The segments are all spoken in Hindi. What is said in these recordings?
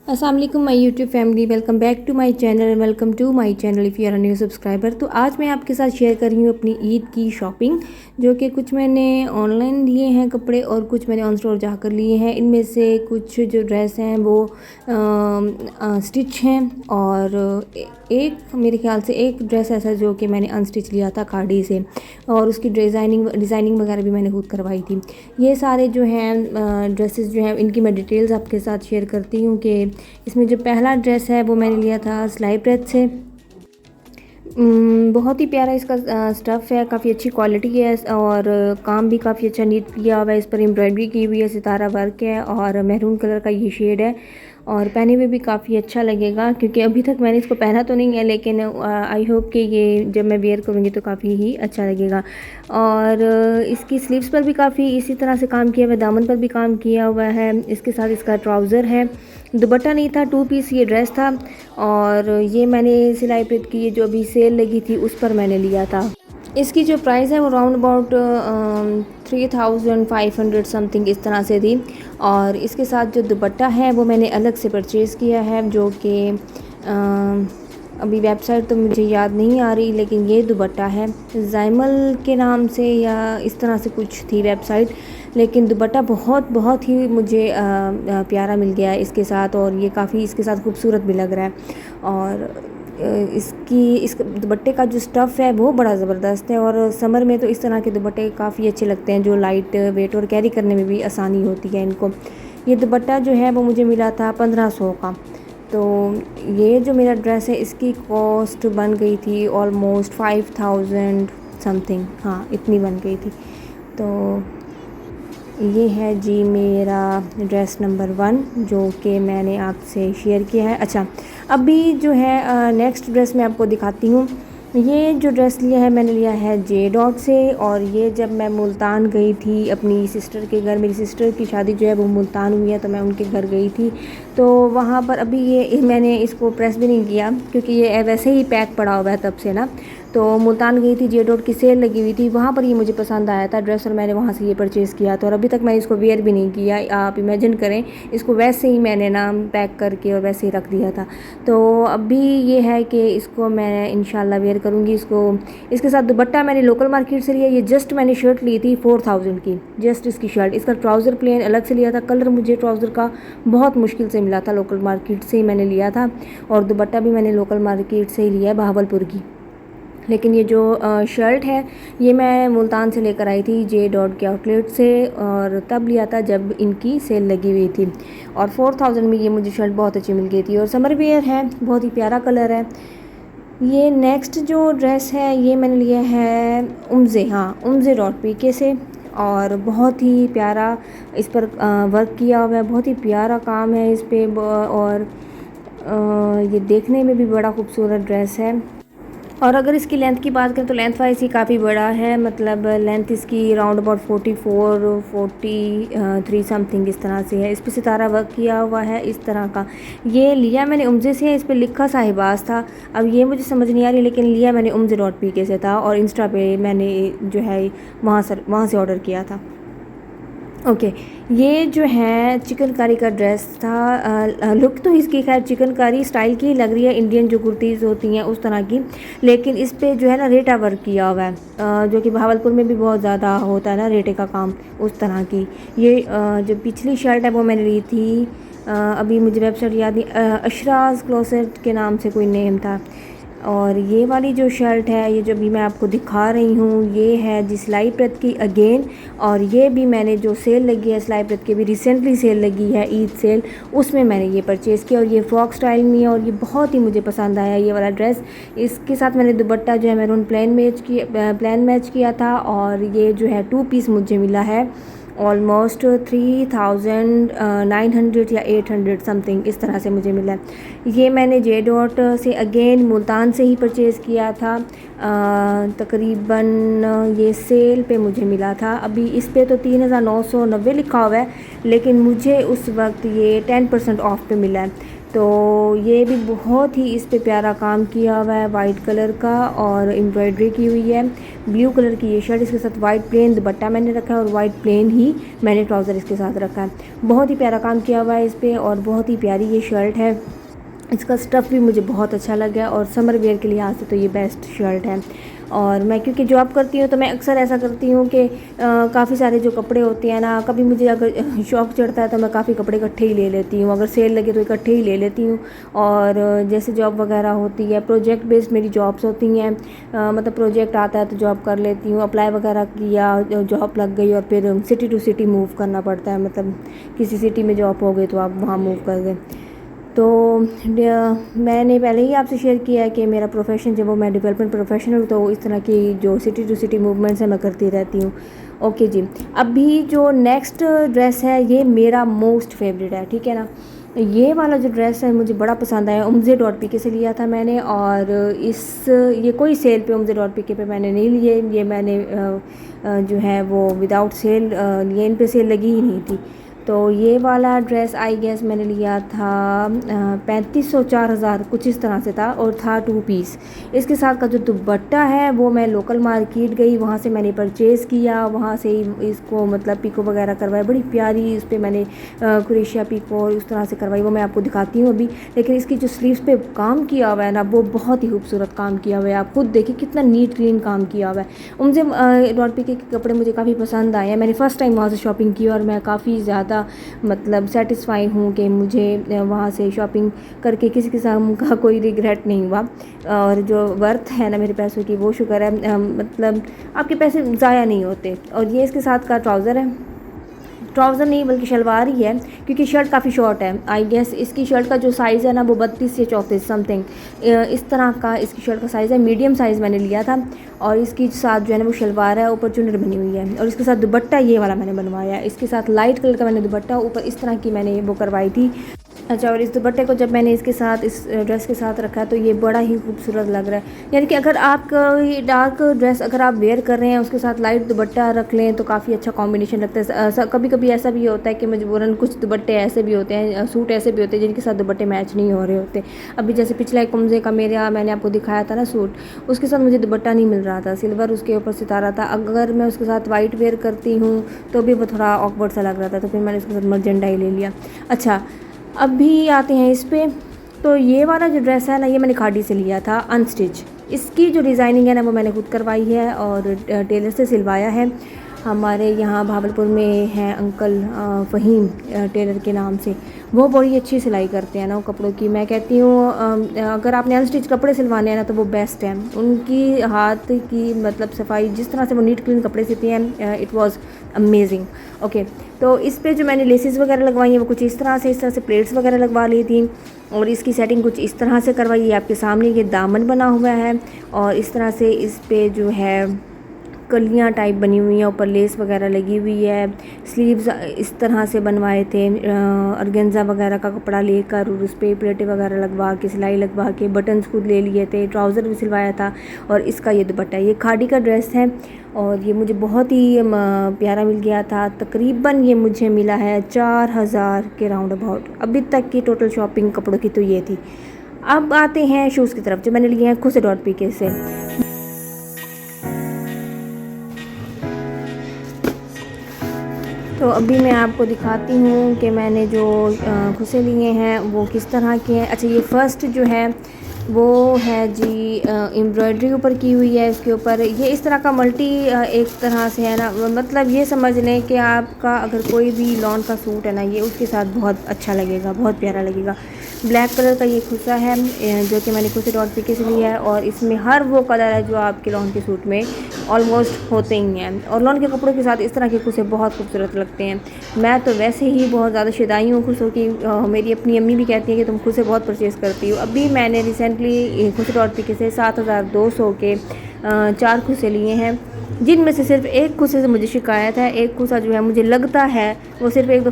अस्सलाम वालेकुम my YouTube family, welcome back to my channel, welcome to my channel if you are a new subscriber. तो आज मैं आपके साथ शेयर कर रही हूँ अपनी ईद की शॉपिंग, जो कि कुछ मैंने ऑनलाइन लिए हैं कपड़े और कुछ मैंने ऑन स्टोर जाकर लिए हैं। इनमें से कुछ जो ड्रेस हैं वो स्टिच हैं और एक मेरे ख्याल से एक ड्रेस ऐसा जो कि मैंने अनस्टिच लिया था खाड़ी से, और उसकी डिज़ाइनिंग वगैरह भी मैंने खुद करवाई थी। ये सारे जो हैं ड्रेसेस जो हैं इनकी मैं डिटेल्स आपके साथ शेयर करती हूँ कि इसमें जो पहला ड्रेस है वो मैंने लिया था स्लाई प्रेस से। बहुत ही प्यारा इसका स्टफ़ है, काफ़ी अच्छी क्वालिटी है और काम भी काफ़ी अच्छा नीट किया हुआ है। इस पर एम्ब्रॉयडरी की हुई है, सितारा वर्क है और मैरून कलर का ये शेड है और पहने हुए भी काफ़ी अच्छा लगेगा, क्योंकि अभी तक मैंने इसको पहना तो नहीं है, लेकिन आई होप कि ये जब मैं वेयर करूँगी तो काफ़ी ही अच्छा लगेगा। और इसकी स्लीव्स पर भी काफ़ी इसी तरह से काम किया हुआ है, दामन पर भी काम किया हुआ है। इसके साथ इसका ट्राउज़र है, दुपट्टा नहीं था, 2 पीस ये ड्रेस था और ये मैंने सिलाई प्रिंट की जो अभी सेल लगी थी उस पर मैंने लिया था। इसकी जो प्राइस है वो राउंड अबाउट 3500 समथिंग इस तरह से थी। और इसके साथ जो दुपट्टा है वो मैंने अलग से परचेज़ किया है, जो कि अभी वेबसाइट तो मुझे याद नहीं आ रही, लेकिन ये दुपट्टा है ज़ाइमल के नाम से या इस तरह से कुछ थी वेबसाइट, लेकिन दुपट्टा बहुत ही मुझे प्यारा मिल गया है इसके साथ, और ये काफ़ी इसके साथ खूबसूरत भी लग रहा है। और इस दुपट्टे का जो स्टफ़ है वो बड़ा ज़बरदस्त है, और समर में तो इस तरह के दुपट्टे काफ़ी अच्छे लगते हैं जो लाइट वेट और कैरी करने में भी आसानी होती है इनको। ये दुपट्टा जो है वो मुझे मिला था 1500 का। तो ये जो मेरा ड्रेस है इसकी कॉस्ट बन गई थी ऑलमोस्ट 5000 समथिंग, हाँ इतनी बन गई थी। तो ये है जी मेरा ड्रेस नंबर 1 जो कि मैंने आपसे शेयर किया है। अच्छा, अभी जो है नेक्स्ट ड्रेस मैं आपको दिखाती हूँ। ये जो ड्रेस लिया है मैंने लिया है जे डॉट से, और ये जब मैं मुल्तान गई थी अपनी सिस्टर के घर, मेरी सिस्टर की शादी जो है वो मुल्तान हुई है, तो मैं उनके घर गई थी। तो वहाँ पर अभी ये मैंने इसको प्रेस भी नहीं किया क्योंकि ये वैसे ही पैक पड़ा हुआ है तब से ना। तो मुल्तान गई थी, जे डॉट की सेल लगी हुई थी, वहाँ पर ये मुझे पसंद आया था ड्रेस और मैंने वहाँ से ये परचेज़ किया था, और अभी तक मैंने इसको वेयर भी नहीं किया। आप इमेजिन करें, इसको वैसे ही मैंने ना पैक करके और वैसे ही रख दिया था। तो अभी ये है कि इसको मैं इंशाल्लाह वेयर करूँगी इसको। इसके साथ दुपट्टा मैंने लोकल मार्केट से लिया। ये जस्ट मैंने शर्ट ली थी 4000 की, जस्ट इसकी शर्ट। इसका ट्राउज़र प्लेन अलग से लिया था, कलर मुझे ट्राउज़र का बहुत मुश्किल से मिला था, लोकल मार्केट से ही मैंने लिया था, और दुपट्टा भी मैंने लोकल मार्केट से ही लिया है बहावलपुर की। लेकिन ये जो शर्ट है ये मैं मुल्तान से लेकर आई थी जे डॉट के आउटलेट से, और तब लिया था जब इनकी सेल लगी हुई थी, और 4000 में ये मुझे शर्ट बहुत अच्छी मिल गई थी, और समर वेयर है, बहुत ही प्यारा कलर है। ये नेक्स्ट जो ड्रेस है ये मैंने लिया है उम्जे डॉट पीके से, और बहुत ही प्यारा इस पर वर्क किया हुआ है, बहुत ही प्यारा काम है इस पर, और ये देखने में भी बड़ा खूबसूरत ड्रेस है। और अगर इसकी लेंथ की बात करें तो लेंथ वाइज ही काफ़ी बड़ा है, मतलब लेंथ इसकी राउंड अबाउट 43 समथिंग इस तरह से है। इस पर सितारा वर्क किया हुआ है इस तरह का। ये लिया मैंने उम्जे से, इस पर लिखा साहिबाज था, अब ये मुझे समझ नहीं आ रही, लेकिन लिया मैंने उम्जे डॉट पी के से था, और इंस्टा पे मैंने जो है वहाँ से ऑर्डर किया था। ओके, ये जो है चिकनकारी का ड्रेस था। लुक तो इसकी खैर चिकनकारी स्टाइल की लग रही है, इंडियन जो कुर्तीज़ होती हैं उस तरह की, लेकिन इस पे जो है ना रेटा वर्क किया हुआ है, जो कि भावलपुर में भी बहुत ज़्यादा होता है ना रेटे का काम, उस तरह की। ये जो पिछली शर्ट है वो मैंने ली थी, अभी मुझे वेबसाइट याद नहीं, अशराज क्लोसेट के नाम से कोई नेम था। और ये वाली जो शर्ट है ये जो भी मैं आपको दिखा रही हूँ ये है जी सिलाई प्रत की अगेन, और ये भी मैंने जो सेल लगी है सिलाई प्रत की भी रिसेंटली सेल लगी है ईद सेल, उसमें मैंने ये परचेज़ किया, और ये फ्रॉक स्टाइल में है, और ये बहुत ही मुझे पसंद आया ये वाला ड्रेस। इसके साथ मैंने दुपट्टा जो है मैरून प्लेन मैच किया था, और ये जो है 2 पीस मुझे मिला है ऑलमोस्ट 3900 या 800 समथिंग इस तरह से मुझे मिला है। ये मैंने जे डॉट से अगेन मुल्तान से ही परचेज़ किया था, तकरीबन ये सेल पे मुझे मिला था। अभी इस पे तो 3990 लिखा हुआ है, लेकिन मुझे उस वक्त ये 10% ऑफ पे मिला है। तो ये भी बहुत ही इस पे प्यारा काम किया हुआ है वाइट कलर का और एम्ब्रॉयडरी की हुई है। ब्लू कलर की ये शर्ट, इसके साथ वाइट प्लेन दुपट्टा मैंने रखा है और वाइट प्लेन ही मैंने ट्राउज़र इसके साथ रखा है। बहुत ही प्यारा काम किया हुआ है इस पर और बहुत ही प्यारी ये शर्ट है। इसका स्टफ़ भी मुझे बहुत अच्छा लगा और समर वेयर के लिहाज से तो ये बेस्ट शर्ट है। और मैं क्योंकि जॉब करती हूँ तो मैं अक्सर ऐसा करती हूँ कि काफ़ी सारे जो कपड़े होते हैं ना, कभी मुझे अगर शौक़ चढ़ता है तो मैं काफ़ी कपड़े इकट्ठे ही ले लेती हूँ, अगर सेल लगे तो इकट्ठे ही ले लेती हूँ। और जैसे जॉब वगैरह होती है, प्रोजेक्ट बेस्ड मेरी जॉब्स होती हैं, मतलब प्रोजेक्ट आता है तो जॉब कर लेती हूँ, अप्लाई वगैरह किया, जॉब लग गई और फिर सिटी टू सिटी मूव करना पड़ता है, मतलब किसी सिटी में जॉब हो गई तो आप वहाँ मूव कर गए। तो मैंने पहले ही आपसे शेयर किया है कि मेरा प्रोफेशन जो वो मैं डेवलपमेंट प्रोफेशनल, तो इस तरह की जो सिटी टू सिटी मूवमेंट्स है मैं करती रहती हूँ। ओके जी, अभी जो नेक्स्ट ड्रेस है ये मेरा मोस्ट फेवरेट है, ठीक है ना। ये वाला जो ड्रेस है मुझे बड़ा पसंद आया, umze.pk से लिया था मैंने। और ये कोई सेल पे umze.pk पे मैंने नहीं लिए, ये मैंने जो है वो विदाउट सेल लिए, इन पे सेल लगी ही नहीं थी। तो ये वाला ड्रेस आई गेस मैंने लिया था 3500 4000 कुछ इस तरह से था और था 2 पीस। इसके साथ का जो दुपट्टा है वो मैं लोकल मार्केट गई, वहाँ से मैंने परचेज़ किया, वहाँ से ही इसको मतलब पिको वगैरह करवाई, बड़ी प्यारी इस पर मैंने क्रोशिया पिको उस तरह से करवाई, वो मैं आपको दिखाती हूँ अभी। लेकिन इसकी जो स्लीव्स पे काम किया हुआ है ना, वो बहुत ही खूबसूरत काम किया हुआ है, आप खुद देखिए कितना नीट क्लीन काम किया हुआ है। umze.pk के कपड़े मुझे काफ़ी पसंद आए हैं, मैंने फ़र्स्ट टाइम वहाँ से शॉपिंग की और मैं काफ़ी ज़्यादा मतलब सेटिस्फाई हूँ कि मुझे वहाँ से शॉपिंग करके किसी किस्म का कोई रिग्रेट नहीं हुआ। और जो वर्थ है ना मेरे पैसों की, वो शुक्र है, मतलब आपके पैसे ज़ाया नहीं होते। और ये इसके साथ का ट्राउज़र है, ट्राउज़र नहीं बल्कि शलवार ही है, क्योंकि शर्ट काफ़ी शॉर्ट है। आई गेस इसकी शर्ट का जो साइज़ है ना वो 32 या 34 समथिंग इस तरह का इसकी शर्ट का साइज़ है, मीडियम साइज़ मैंने लिया था। और इसकी साथ जो है ना वो शलवार है, ऊपर चुनर बनी हुई है और इसके साथ दुपट्टा ये वाला मैंने बनवाया है। इसके साथ लाइट कलर का मैंने दुपट्टा ऊपर इस तरह की मैंने वो करवाई थी। अच्छा, और इस दुपट्टे को जब मैंने इसके साथ इस ड्रेस के साथ रखा तो ये बड़ा ही खूबसूरत लग रहा है। यानी कि अगर आप ये डार्क ड्रेस अगर आप वेयर कर रहे हैं उसके साथ लाइट दुपट्टा रख लें तो काफ़ी अच्छा कॉम्बिनेशन लगता है। कभी कभी ऐसा भी होता है कि मजबूरन कुछ दुपट्टे ऐसे भी होते हैं, सूट ऐसे भी होते हैं जिनके साथ दुपट्टे मैच नहीं हो रहे होते। अभी जैसे पिछला एक umze का मैंने आपको दिखाया था ना सूट, उसके साथ मुझे दुपट्टा नहीं मिल रहा था, सिल्वर उसके ऊपर सितारा था। अगर मैं उसके साथ वाइट वेयर करती हूँ तो भी वो थोड़ा ऑकवर्ड सा लग रहा था, तो फिर मैंने उसके साथ मर्जेंटा ही ले लिया। अच्छा, अभी आते हैं इस पे। तो ये वाला जो ड्रेस है ना ये मैंने खादी से लिया था अनस्टिच। इसकी जो डिज़ाइनिंग है ना वो मैंने खुद करवाई है और टेलर से सिलवाया है। हमारे यहाँ भावलपुर में हैं अंकल फ़हीम टेलर के नाम से, वो बड़ी अच्छी सिलाई करते हैं ना वो कपड़ों की। मैं कहती हूँ अगर आपने अनस्टिच कपड़े सिलवाने हैं ना तो वो बेस्ट है। उनकी हाथ की मतलब सफाई, जिस तरह से वो नीट क्लीन कपड़े सिलती हैं, इट वाज अमेजिंग। ओके, तो इस पे जो मैंने लेसेस वगैरह लगवाई हैं वो कुछ इस तरह से प्लेट्स वगैरह लगवा ली थी और इसकी सेटिंग कुछ इस तरह से करवाई है। आपके सामने ये दामन बना हुआ है और इस तरह से इस पे जो है कलियाँ टाइप बनी हुई हैं, ऊपर लेस वगैरह लगी हुई है। स्लीव्स इस तरह से बनवाए थे, ऑर्गेन्जा वगैरह का कपड़ा लेकर और उस पर प्लेटें वगैरह लगवा के सिलाई लगवा के बटन्स खुद ले लिए थे, ट्राउज़र भी सिलवाया था। और इसका ये दुपट्टा, ये खादी का ड्रेस है और ये मुझे बहुत ही प्यारा मिल गया था। तकरीबन ये मुझे मिला है 4000 के राउंड अबाउट। अभी तक की टोटल शॉपिंग कपड़ों की तो ये थी। अब आते हैं शूज़ की तरफ, जो मैंने लिए हैं खुसे.pk से। तो अभी मैं आपको दिखाती हूँ कि मैंने जो खुसे लिए हैं वो किस तरह के हैं। अच्छा, ये फ़र्स्ट जो है वो है जी एम्ब्रॉयडरी ऊपर की हुई है इसके ऊपर। ये इस तरह का मल्टी एक तरह से है ना, मतलब ये समझ लें कि आपका अगर कोई भी लॉन का सूट है ना, ये उसके साथ बहुत अच्छा लगेगा, बहुत प्यारा लगेगा। ब्लैक कलर का ये खुसा है जो कि मैंने खुसे.pk से लिया है और इसमें हर वो कलर है जो आपके लॉन के सूट में ऑलमोस्ट होते ही हैं। और लॉन के कपड़ों के साथ इस तरह के खुसे बहुत खूबसूरत लगते हैं। मैं तो वैसे ही बहुत ज़्यादा शिदाई हूँ खुसों की। मेरी अपनी अम्मी भी कहती है कि तुम खुसे बहुत परचेज़ करती हो। अभी मैंने रिसेंटली खुसे.pk से 7200 के 4 खुसे लिए हैं, जिनमें से सिर्फ एक खुसे से मुझे शिकायत है। एक खुसा जो है मुझे लगता है वो सिर्फ एक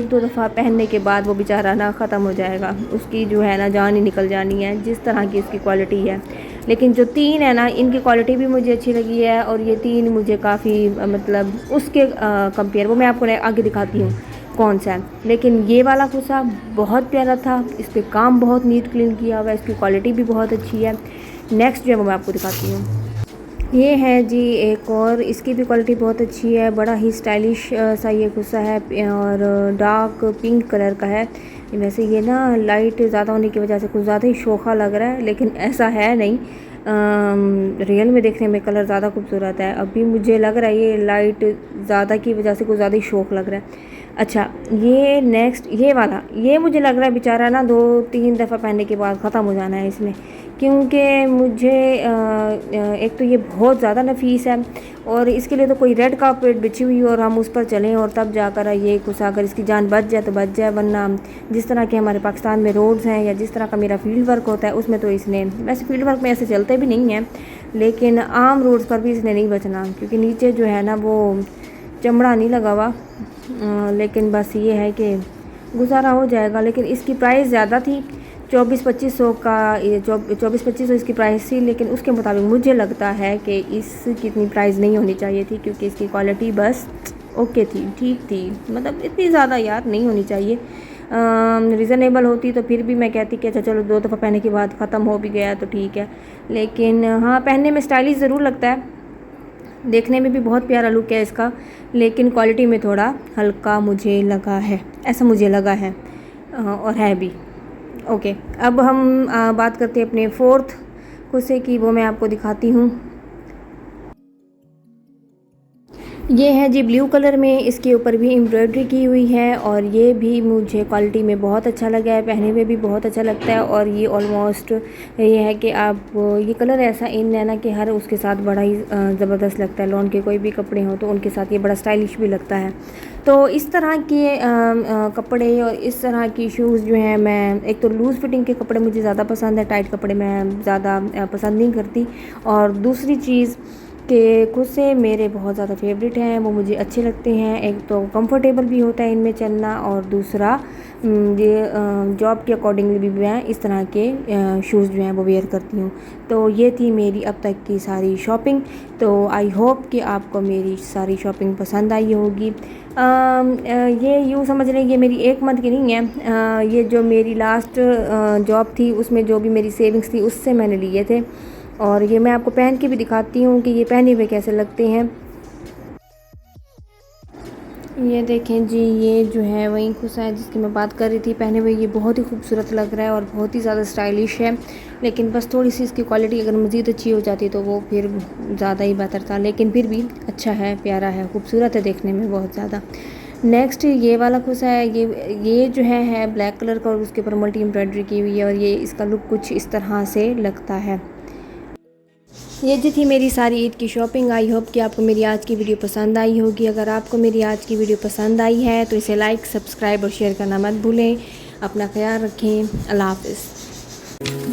दो दफ़ा पहनने के बाद वो बेचारा ना ख़त्म हो जाएगा, उसकी जो है ना जान ही निकल जानी है, जिस तरह की इसकी क्वालिटी है। लेकिन जो 3 है ना, इनकी क्वालिटी भी मुझे अच्छी लगी है और ये 3 मुझे काफ़ी मतलब उसके कंपेयर, वो मैं आपको आगे दिखाती हूँ कौन सा है। लेकिन ये वाला कुर्सा बहुत प्यारा था, इस पर काम बहुत नीट क्लीन किया हुआ है, इसकी क्वालिटी भी बहुत अच्छी है। नेक्स्ट जो है वो मैं आपको दिखाती हूँ। ये है जी एक और, इसकी भी क्वालिटी बहुत अच्छी है, बड़ा ही स्टाइलिश सा ये कुर्सा है और डार्क पिंक कलर का है। वैसे ये ना लाइट ज़्यादा होने की वजह से कुछ ज़्यादा ही शोखा लग रहा है, लेकिन ऐसा है नहीं, रियल में देखने में कलर ज़्यादा खूबसूरत है। अभी मुझे लग रहा है ये लाइट ज़्यादा की वजह से कुछ ज़्यादा ही शौक लग रहा है। अच्छा, ये नेक्स्ट ये वाला, ये मुझे लग रहा है बेचारा ना 2-3 दफ़ा पहनने के बाद ख़त्म हो जाना है इसमें, क्योंकि मुझे एक तो ये बहुत ज़्यादा नफीस है और इसके लिए तो कोई रेड कार्पेट बिछी हुई और हम उस पर चलें और तब जाकर ये कुछ अगर इसकी जान बच जाए तो बच जाए, वरना जिस तरह के हमारे पाकिस्तान में रोड्स हैं या जिस तरह का मेरा फील्ड वर्क होता है उसमें तो इसने, वैसे फील्ड वर्क में ऐसे चलते भी नहीं हैं, लेकिन आम रोड्स पर भी इसने नहीं बचना, क्योंकि नीचे जो है ना वो चमड़ा नहीं लगा हुआ। लेकिन बस ये है कि गुजारा हो जाएगा। लेकिन इसकी प्राइस ज़्यादा थी, 2400-2500 का, 2400-2500 इसकी प्राइस थी, लेकिन उसके मुताबिक मुझे लगता है कि इसकी इतनी प्राइस नहीं होनी चाहिए थी, क्योंकि इसकी क्वालिटी बस ओके थी, ठीक थी, मतलब इतनी ज़्यादा यार नहीं होनी चाहिए। रीज़नेबल होती तो फिर भी मैं कहती कि अच्छा चलो 2 दफ़ा पहनने के बाद ख़त्म हो भी गया तो ठीक है, लेकिन हाँ पहनने में स्टाइलिश ज़रूर लगता है, देखने में भी बहुत प्यारा लुक है इसका, लेकिन क्वालिटी में थोड़ा हल्का मुझे लगा है, ऐसा मुझे लगा है और है भी। ओके, अब हम बात करते हैं अपने 4th कुर्से की, वो मैं आपको दिखाती हूँ। ये है जी ब्लू कलर में, इसके ऊपर भी एम्ब्रॉयडरी की हुई है और ये भी मुझे क्वालिटी में बहुत अच्छा लगा है, पहने में भी बहुत अच्छा लगता है। और ये ऑलमोस्ट ये है कि आप ये कलर ऐसा इन है ना कि हर उसके साथ बड़ा ही ज़बरदस्त लगता है, लॉन के कोई भी कपड़े हों तो उनके साथ ये बड़ा स्टाइलिश भी लगता है। तो इस तरह के कपड़े और इस तरह की शूज़ जो हैं, मैं एक तो लूज़ फिटिंग के कपड़े मुझे ज़्यादा पसंद है, टाइट कपड़े मैं ज़्यादा पसंद नहीं करती। और दूसरी चीज़ के कुर्से मेरे बहुत ज़्यादा फेवरेट हैं, वो मुझे अच्छे लगते हैं। एक तो कंफर्टेबल भी होता है इनमें चलना, और दूसरा ये जॉब के अकॉर्डिंगली भी मैं इस तरह के शूज़ जो हैं वो वेयर करती हूँ। तो ये थी मेरी अब तक की सारी शॉपिंग। तो आई होप कि आपको मेरी सारी शॉपिंग पसंद आई होगी। ये यूँ समझ लें ये मेरी 1 मंथ की नहीं है, ये जो मेरी लास्ट जॉब थी उसमें जो भी मेरी सेविंग्स थी उससे मैंने लिए थे। और ये मैं आपको पहन के भी दिखाती हूँ कि ये पहने हुए कैसे लगते हैं। ये देखें जी, ये जो है वही कुर्सा है जिसकी मैं बात कर रही थी, पहने हुए ये बहुत ही खूबसूरत लग रहा है और बहुत ही ज़्यादा स्टाइलिश है। लेकिन बस थोड़ी सी इसकी क्वालिटी अगर मज़ीद अच्छी हो जाती तो वो फिर ज़्यादा ही बेहतर था, लेकिन फिर भी अच्छा है, प्यारा है, खूबसूरत है देखने में बहुत ज़्यादा। नेक्स्ट ये वाला कुर्सा है, ये जो है ब्लैक कलर का और उसके ऊपर मल्टी एम्ब्रॉयडरी की हुई है और ये इसका लुक कुछ इस तरह से लगता है। ये जी थी मेरी सारी ईद की शॉपिंग। आई होप कि आपको मेरी आज की वीडियो पसंद आई होगी। अगर आपको मेरी आज की वीडियो पसंद आई है तो इसे लाइक, सब्सक्राइब और शेयर करना मत भूलें। अपना ख्याल रखें। अल्लाह हाफ़िज़।